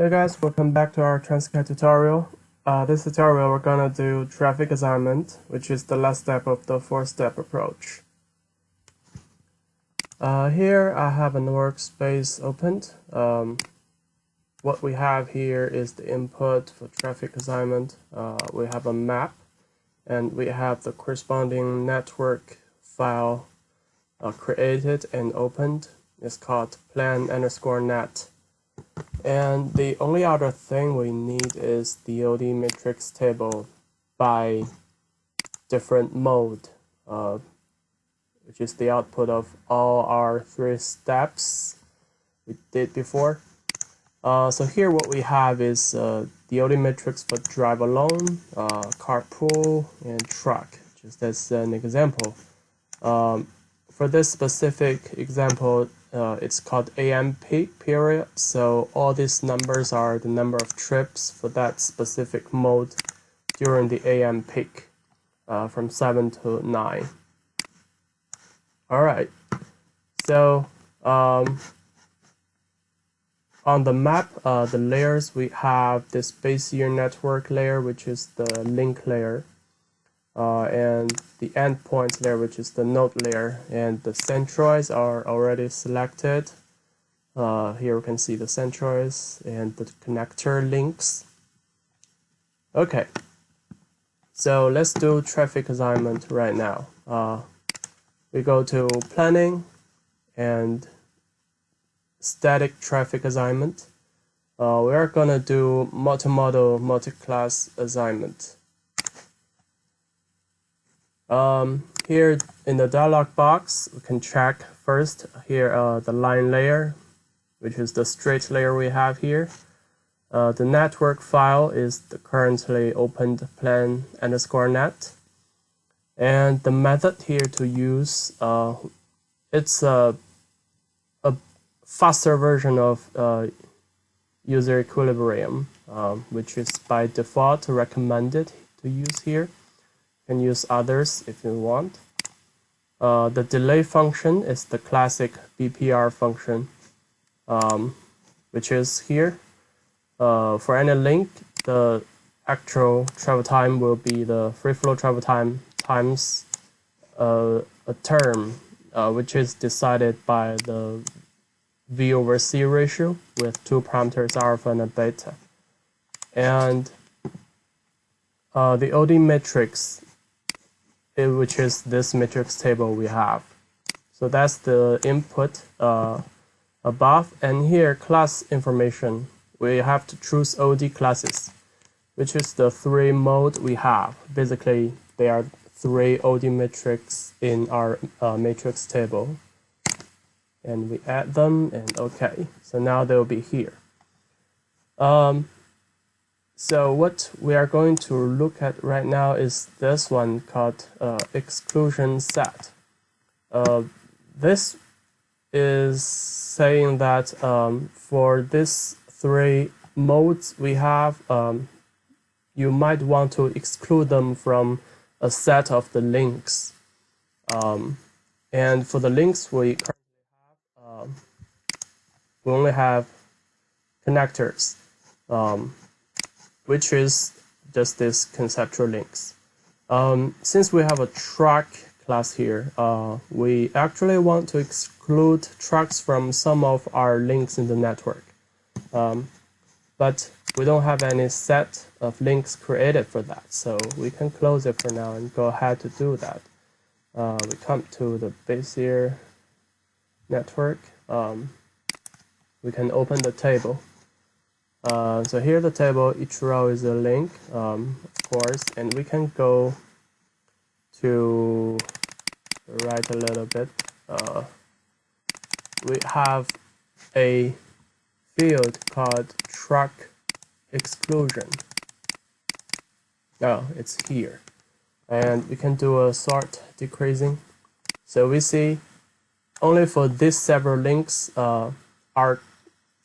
Hey guys, welcome back to our TransCAD tutorial. This tutorial we're gonna do traffic assignment, which is the last step of the 4-step approach. Here I have a workspace opened. What we have here is the input for traffic assignment. We have a map, and we have the corresponding network file created and opened. It's called plan_net. And the only other thing we need is the OD matrix table by different mode, which is the output of all our 3 steps we did before. So here what we have is the OD matrix for drive alone, carpool, and truck, just as an example. For this specific example, it's called AM peak period, so all these numbers are the number of trips for that specific mode during the AM peak, from 7 to 9. Alright, so on the map, the layers, we have this base year network layer, which is the link layer, and the endpoints layer, which is the node layer, and the centroids are already selected. Here we can see the centroids and the connector links. Okay, so let's do traffic assignment right now. We go to planning and static traffic assignment. We are gonna do multi-model, multi-class assignment. Here in the dialog box, we can check first here the line layer, which is the straight layer we have here. The network file is the currently opened plan_net, and the method here to use, it's a faster version of user equilibrium, which is by default recommended to use here. You can use others if you want. The delay function is the classic BPR function, which is here. For any link, the actual travel time will be the free flow travel time times a term, which is decided by the V/C ratio with 2 parameters alpha and beta. And the OD matrix, which is this matrix table we have. So that's the input above, and here class information, we have to choose OD classes, which is the 3 mode we have. Basically, there are 3 OD matrix in our matrix table, and we add them, and okay, so now they'll be here. So what we are going to look at right now is this one called exclusion set. This is saying that for these 3 modes we have, you might want to exclude them from a set of the links. And for the links we currently have, we only have connectors, which is just this conceptual links. Since we have a truck class here, we actually want to exclude trucks from some of our links in the network. But we don't have any set of links created for that, so we can close it for now and go ahead to do that. We come to the base year network. We can open the table. So here the table, each row is a link, of course, and we can go to the right a little bit. We have a field called truck exclusion. Oh, it's here. And we can do a sort decreasing. So we see only for these several links, our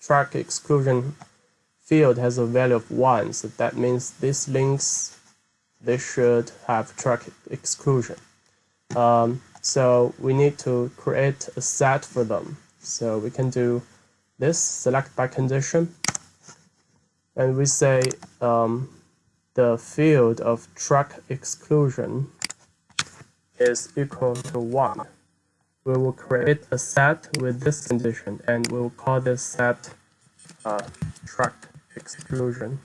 truck exclusion field has a value of 1, so that means these links, they should have truck exclusion. So we need to create a set for them. So we can do this, select by condition, and we say the field of truck exclusion is equal to 1. We will create a set with this condition, and we will call this set truck exclusion.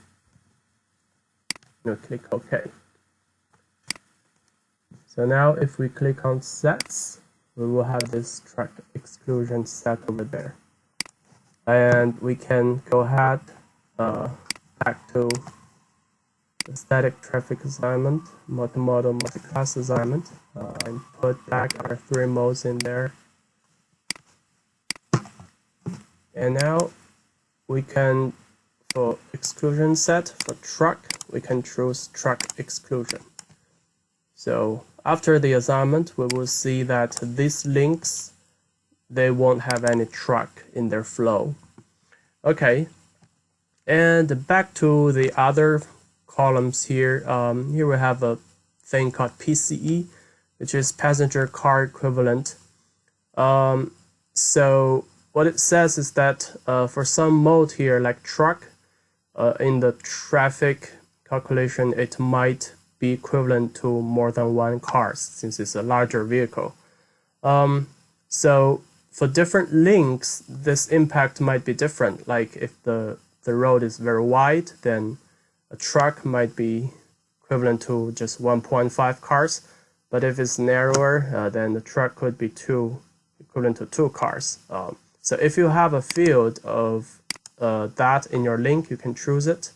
We'll click OK. So now if we click on sets, we will have this truck exclusion set over there. And we can go ahead back to the static traffic assignment, multi-modal, multi-class assignment, and put back our 3 modes in there. And now we can, for exclusion set for truck, we can choose truck exclusion. So after the assignment, we will see that these links, they won't have any truck in their flow. Okay, and back to the other columns here. Here we have a thing called PCE, which is passenger car equivalent. So what it says is that for some mode here, like truck, in the traffic calculation, it might be equivalent to more than 1 car since it's a larger vehicle. So for different links, this impact might be different. Like if the road is very wide, then a truck might be equivalent to just 1.5 cars. But if it's narrower, then the truck could be equivalent to 2 cars. So if you have a field of that in your link, you can choose it.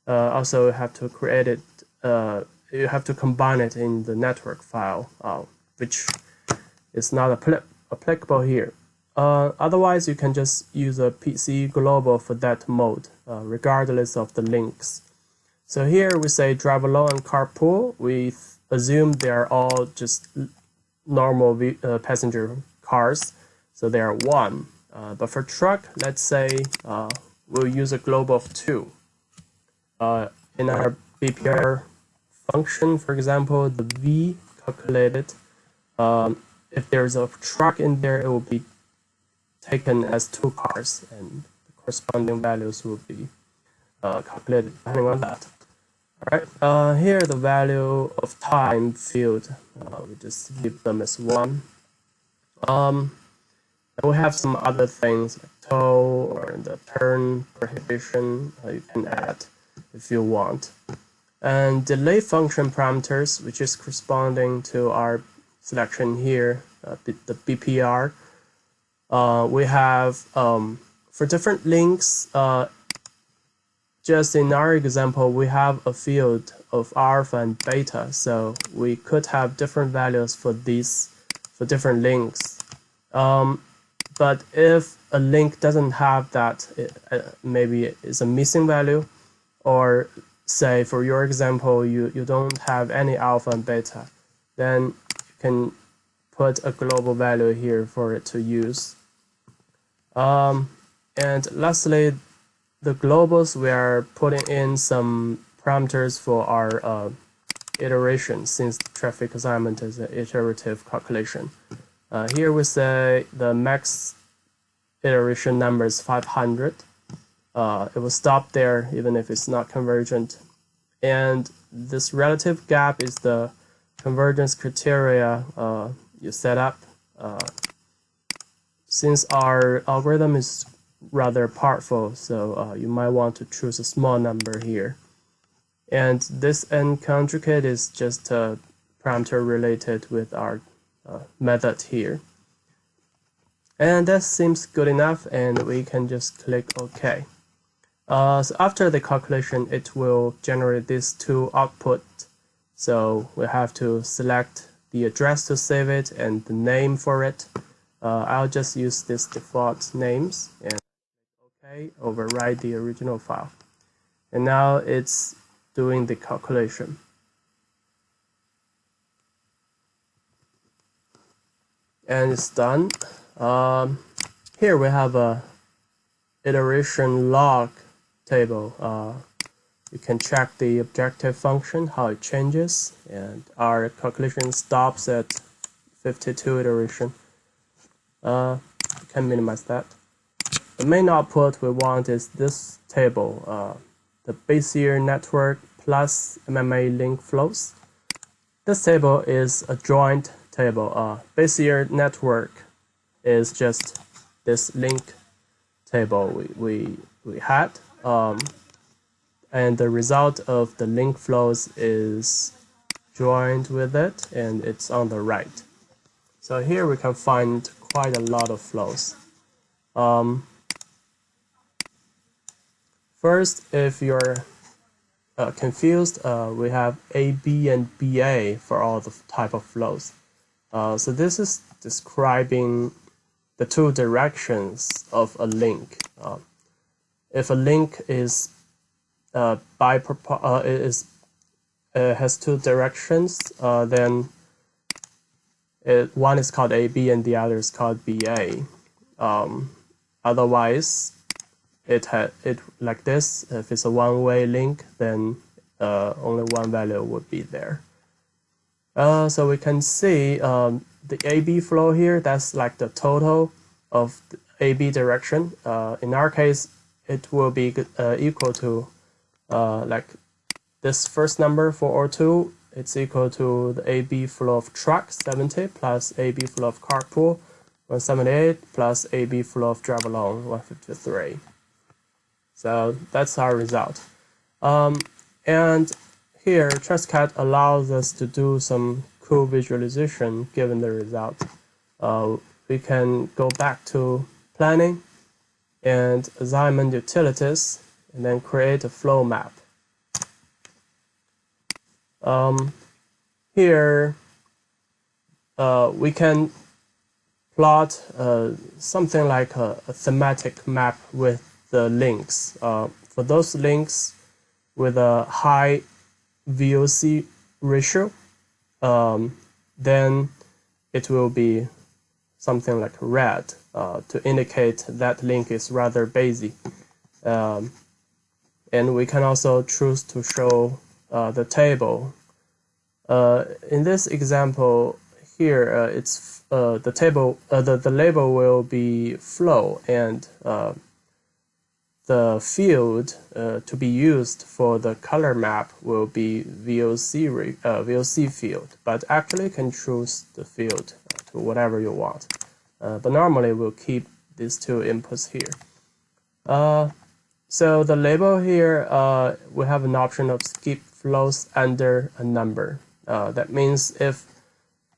Also, you have to create it. You have to combine it in the network file, which is not applicable here. Otherwise, you can just use a PCE global for that mode, regardless of the links. So here we say drive alone and carpool. We assume they are all just normal passenger cars, so they are 1. But for truck, let's say we'll use a global of 2. In our BPR function, for example, the V calculated, if there's a truck in there, it will be taken as 2 cars, and the corresponding values will be calculated depending on that. Alright, here the value of time field, we just give them as 1. And we have some other things like tow or the turn prohibition you can add if you want. And delay function parameters, which is corresponding to our selection here, the BPR. We have, for different links, just in our example, we have a field of alpha and beta, so we could have different values for different links. But if a link doesn't have that, maybe it's a missing value, or say for your example, you don't have any alpha and beta, then you can put a global value here for it to use. And lastly, the globals, we are putting in some parameters for our iteration, since traffic assignment is an iterative calculation. Here we say the max iteration number is 500. It will stop there even if it's not convergent. And this relative gap is the convergence criteria you set up. Since our algorithm is rather powerful, so you might want to choose a small number here. And this n conjugate is just a parameter related with our method here. And that seems good enough, and we can just click OK. So after the calculation, it will generate these 2 outputs. So we have to select the address to save it and the name for it. I'll just use this default names and OK, override the original file. And now it's doing the calculation. And it's done. Here we have a iteration log table. You can check the objective function, how it changes, and our calculation stops at 52 iteration. You can minimize that. The main output we want is this table. the Bezier network plus MMA link flows. This table is a joint table. Bezier network is just this link table we had, and the result of the link flows is joined with it, and it's on the right. So here we can find quite a lot of flows. First, if you're confused, we have AB and BA for all the type of flows. So this is describing the two directions of a link. If a link is has two directions, then one is called AB and the other is called BA. Otherwise, it like this. If it's a one-way link, then only one value would be there. So we can see the AB flow here. That's like the total of the AB direction. In our case, it will be equal to like this first number 402. It's equal to the AB flow of truck 70 plus AB flow of carpool 178 plus AB flow of drive alone 153. So that's our result. And here, TransCAD allows us to do some cool visualization given the result. We can go back to planning and assignment utilities, and then create a flow map. Here, we can plot something like a thematic map with the links. For those links with a high VOC ratio, then it will be something like red to indicate that link is rather busy. And we can also choose to show the table. In this example here, it's the table. The label will be flow, and the field to be used for the color map will be VOC field. But actually, you can choose the field to whatever you want. But normally, we'll keep these two inputs here. So the label here, we have an option of skip flows under a number. That means if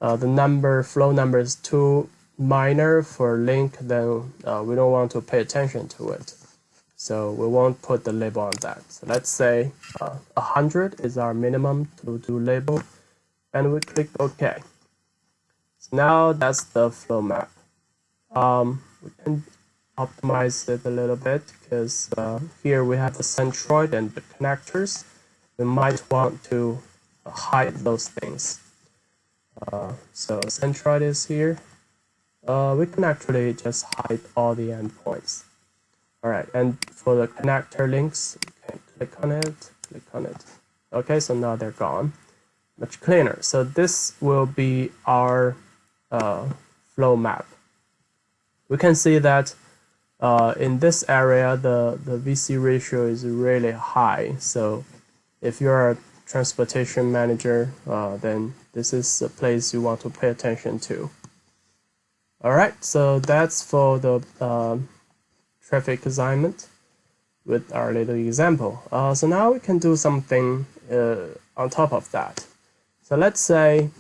the flow number is too minor for link, then we don't want to pay attention to it. So we won't put the label on that. So let's say 100 is our minimum to do label, and we click OK. So now that's the flow map. We can optimize it a little bit because here we have the centroid and the connectors. We might want to hide those things. So centroid is here. We can actually just hide all the endpoints. All right, and for the connector links, okay, click on it. Okay, so now they're gone. Much cleaner. So this will be our flow map. We can see that in this area, the VC ratio is really high. So if you're a transportation manager, then this is a place you want to pay attention to. All right, so that's for the traffic assignment with our little example. So now we can do something on top of that. So let's say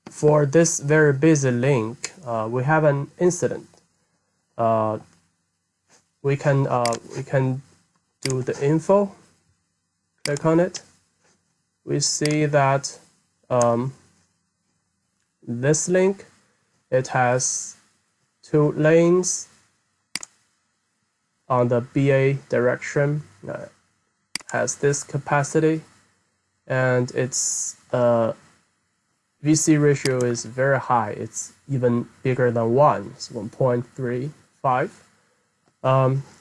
for this very busy link, we have an incident. We can do the info. Click on it. We see that this link, it has 2 lanes on the BA direction, has this capacity, and its VC ratio is very high. It's even bigger than 1. It's 1.35.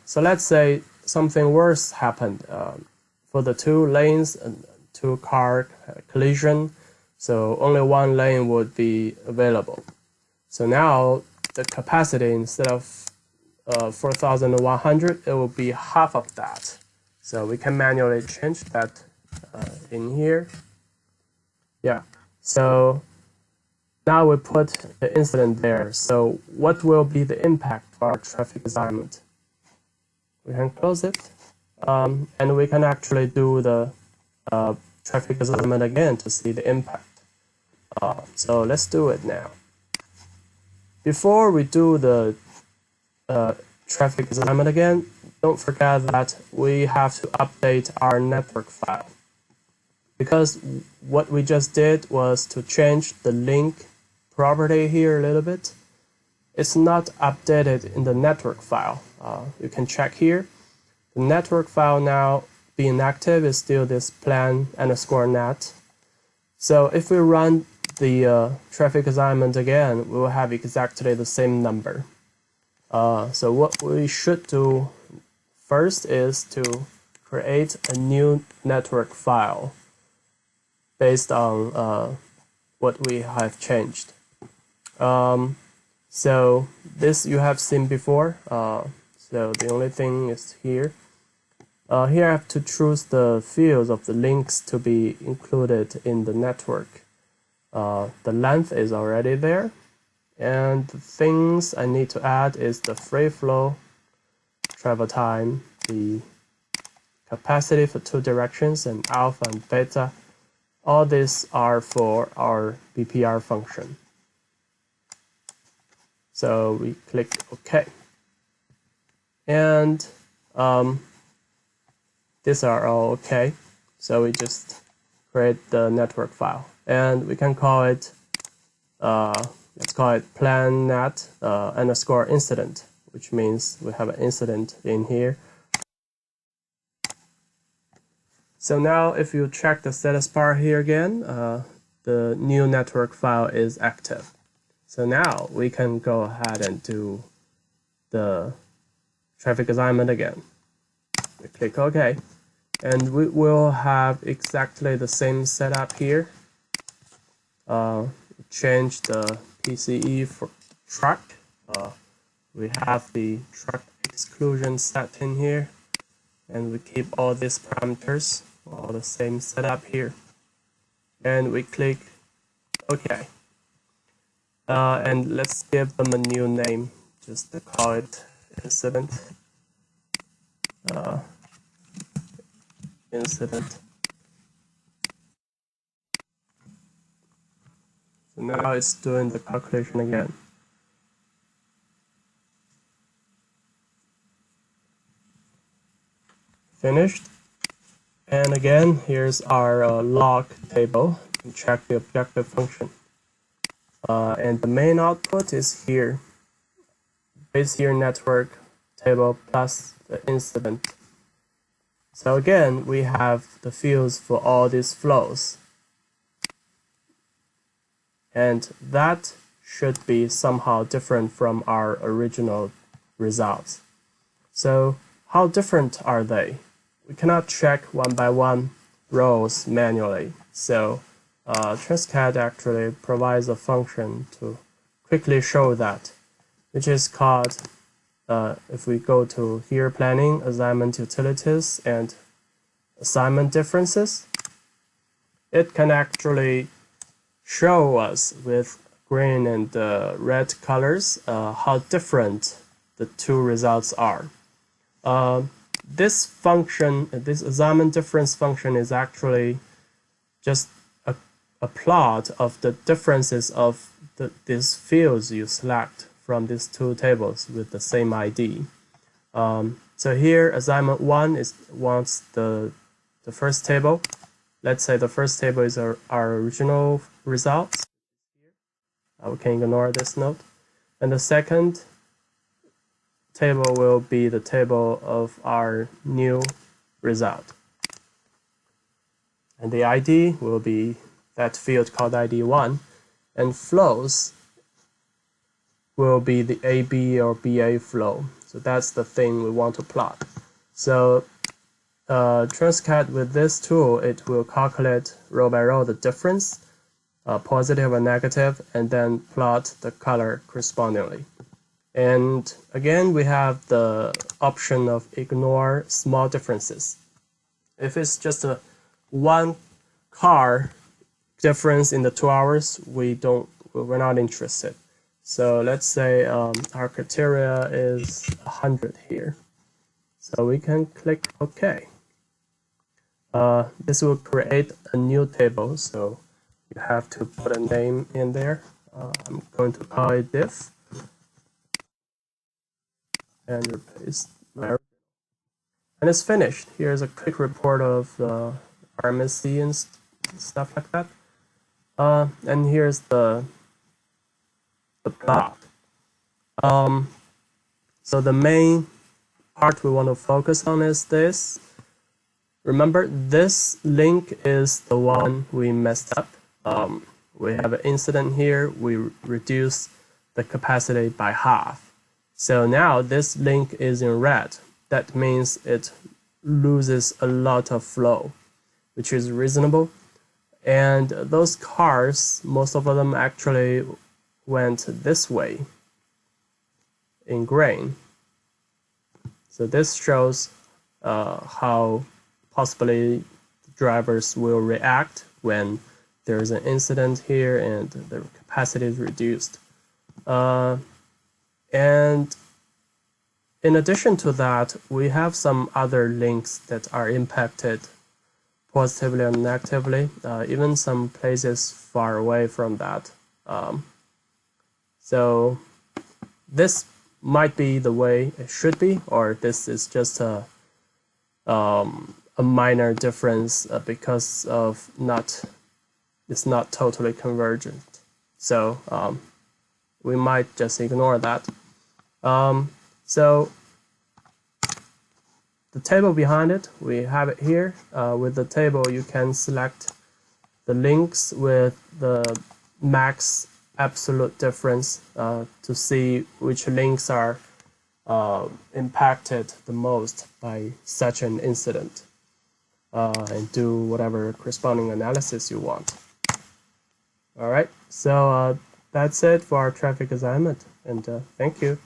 So let's say something worse happened for the 2 lanes and 2-car collision. So only 1 lane would be available. So now the capacity, instead of 4,100, it will be half of that. So we can manually change that in here. Yeah, so now we put the incident there. So what will be the impact for our traffic assignment? We can close it, and we can actually do the traffic assignment again to see the impact. So let's do it now. Before we do the traffic assignment again, don't forget that we have to update our network file. Because what we just did was to change the link property here a little bit. It's not updated in the network file. You can check here. The network file now being active is still this plan_net. So if we run the traffic assignment again, we will have exactly the same number. So what we should do first is to create a new network file based on what we have changed. So this you have seen before. So the only thing is here. Here I have to choose the fields of the links to be included in the network. The length is already there. And the things I need to add is the free flow, travel time, the capacity for 2 directions, and alpha and beta. All these are for our BPR function. So we click OK. And these are all OK. So we just create the network file. And we can call it, let's call it plan_net _incident, which means we have an incident in here. So now if you check the status bar here again, the new network file is active. So now we can go ahead and do the traffic assignment again. We click OK. And we will have exactly the same setup here. Change the PCE for truck. We have the truck exclusion set in here. And we keep all these parameters, all the same setup here. And we click OK. And let's give them a new name, just to call it incident. Incident. So now it's doing the calculation again. Finished. And again, here's our log table. You check the objective function. And the main output is here. Base year network table plus the incident. So again, we have the fields for all these flows. And that should be somehow different from our original results. So how different are they? We cannot check one by one rows manually. So TransCAD actually provides a function to quickly show that, which is called, if we go to here, planning, assignment utilities, and assignment differences, it can actually show us with green and red colors how different the two results are. This function, this assignment difference function, is actually just a plot of the differences of these fields you select from these two tables with the same ID. So here, assignment 1 wants the first table. Let's say the first table is our original results. We can ignore this note. And the second table will be the table of our new result. And the ID will be that field called ID1. And flows will be the AB or BA flow. So that's the thing we want to plot. So TransCAD, with this tool, it will calculate row by row the difference, positive or negative, and then plot the color correspondingly. And again, we have the option of ignore small differences. If it's just a one car difference in the 2 hours, we're not interested. So let's say our criteria is 100 here. So we can click OK. This will create a new table, so you have to put a name in there. I'm going to call it diff and replace variable. And it's finished. Here's a quick report of RMSC and stuff like that. And here's the plot. So the main part we want to focus on is this. Remember, this link is the one we messed up. We have an incident here. We reduce the capacity by half. So now this link is in red. That means it loses a lot of flow, which is reasonable. And those cars, most of them actually went this way in green. So this shows how possibly drivers will react when there's an incident here and the capacity is reduced. And in addition to that, we have some other links that are impacted positively or negatively, even some places far away from that. So this might be the way it should be, or this is just a minor difference because of it's not totally convergent. So we might just ignore that. So the table behind it, we have it here. With the table, you can select the links with the max absolute difference to see which links are impacted the most by such an incident, and do whatever corresponding analysis you want. All right, so that's it for our traffic assignment, and thank you.